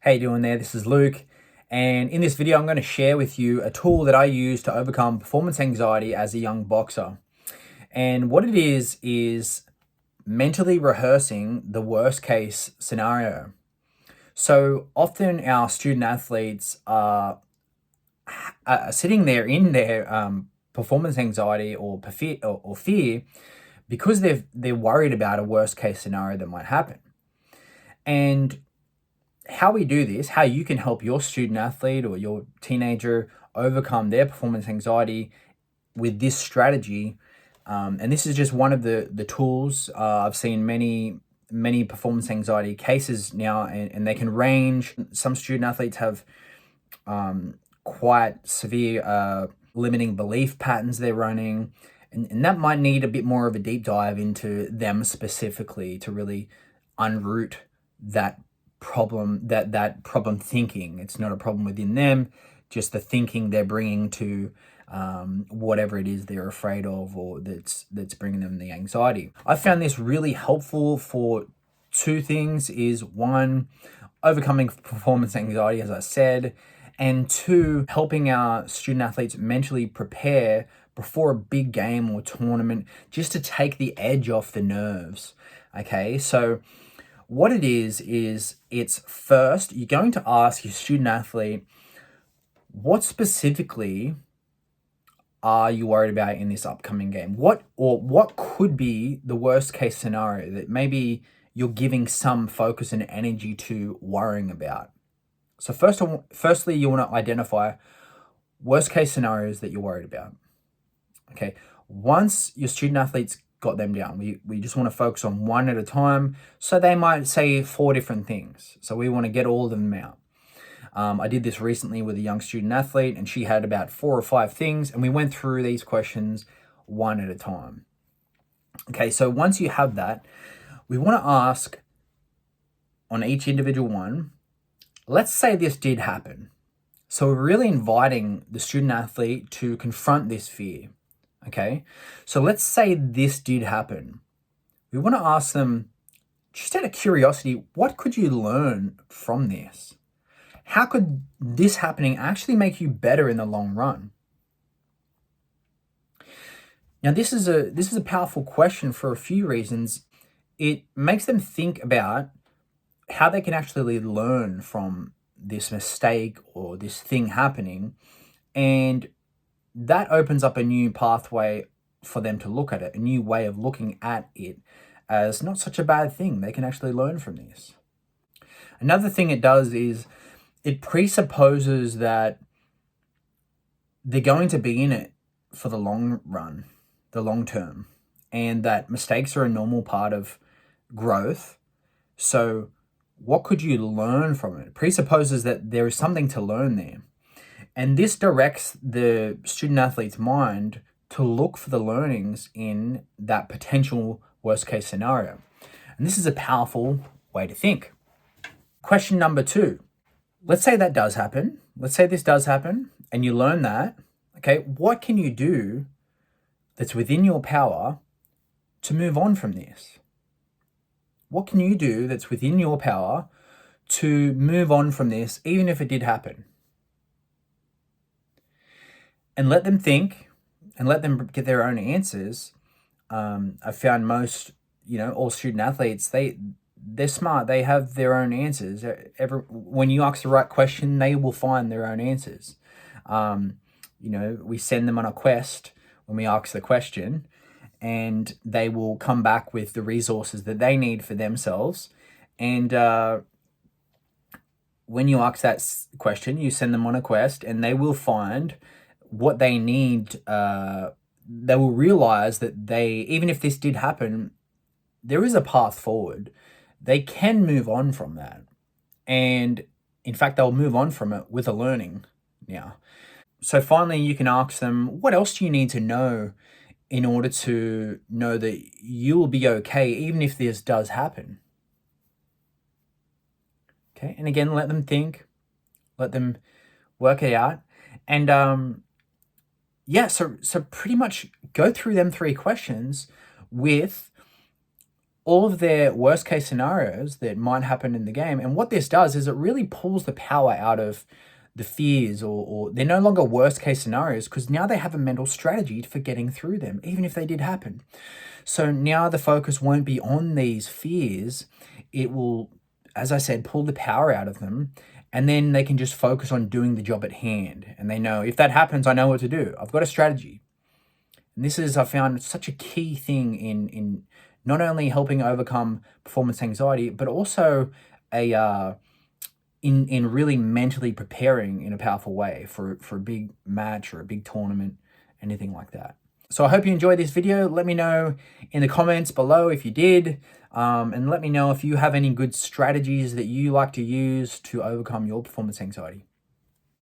How you doing there? This is Luke, and in this video I'm going to share with you a tool that I use to overcome performance anxiety as a young boxer. And what it is mentally rehearsing the worst case scenario. So often our student athletes are sitting there in their performance anxiety or fear because they're worried about a worst case scenario that might happen. And how we do this, how you can help your student athlete or your teenager overcome their performance anxiety with this strategy. And this is just one of the tools. I've seen many performance anxiety cases now, and they can range. Some student athletes have quite severe limiting belief patterns they're running. And that might need a bit more of a deep dive into them specifically to really unroot that problem, that problem thinking. It's not a problem within them, just the thinking they're bringing to whatever it is they're afraid of or that's bringing them the anxiety. I found this really helpful for two things: is one, overcoming performance anxiety, as I said, and two, helping our student athletes mentally prepare before a big game or tournament, just to take the edge off the nerves. Okay, so what it is it's first, you're going to ask your student athlete, what specifically are you worried about in this upcoming game? What could be the worst case scenario that maybe you're giving some focus and energy to worrying about? So firstly, you want to identify worst case scenarios that you're worried about. Okay, once your student athletes got them down, we just want to focus on one at a time. So they might say 4 different things. So we want to get all of them out. I did this recently with a young student athlete, and she had about 4 or 5 things, and we went through these questions one at a time. Okay, so once you have that, we want to ask on each individual one, let's say this did happen. So we're really inviting the student athlete to confront this fear. Okay, so let's say this did happen. We want to ask them, just out of curiosity, what could you learn from this? How could this happening actually make you better in the long run? Now, this is a powerful question for a few reasons. It makes them think about how they can actually learn from this mistake or this thing happening, and that opens up a new pathway for them to look at it, a new way of looking at it as not such a bad thing. They can actually learn from this. Another thing it does is it presupposes that they're going to be in it for the long run, the long term, and that mistakes are a normal part of growth. So what could you learn from it? It presupposes that there is something to learn there. And this directs the student athlete's mind to look for the learnings in that potential worst case scenario. And this is a powerful way to think. Question number 2. Let's say that does happen. Let's say this does happen and you learn that. Okay, what can you do that's within your power to move on from this? What can you do that's within your power to move on from this, even if it did happen? And let them think and let them get their own answers. I've found most, all student athletes, they're smart. They have their own answers. When you ask the right question, they will find their own answers. We send them on a quest when we ask the question, and they will come back with the resources that they need for themselves. And when you ask that question, you send them on a quest, and they will find what they need. They will realize that even if this did happen, there is a path forward. They can move on from that. And in fact, they'll move on from it with a learning now. So finally, you can ask them, what else do you need to know in order to know that you will be okay, even if this does happen? Okay, and again, let them think, let them work it out. And so pretty much go through them 3 questions with all of their worst case scenarios that might happen in the game. And what this does is it really pulls the power out of the fears, or they're no longer worst case scenarios, because now they have a mental strategy for getting through them, even if they did happen. So now the focus won't be on these fears. It will, as I said, pull the power out of them. And then they can just focus on doing the job at hand. And they know, if that happens, I know what to do. I've got a strategy. And this is, I found, such a key thing in not only helping overcome performance anxiety, but also in really mentally preparing in a powerful way for a big match or a big tournament, anything like that. So I hope you enjoyed this video. Let me know in the comments below if you did, and let me know if you have any good strategies that you like to use to overcome your performance anxiety.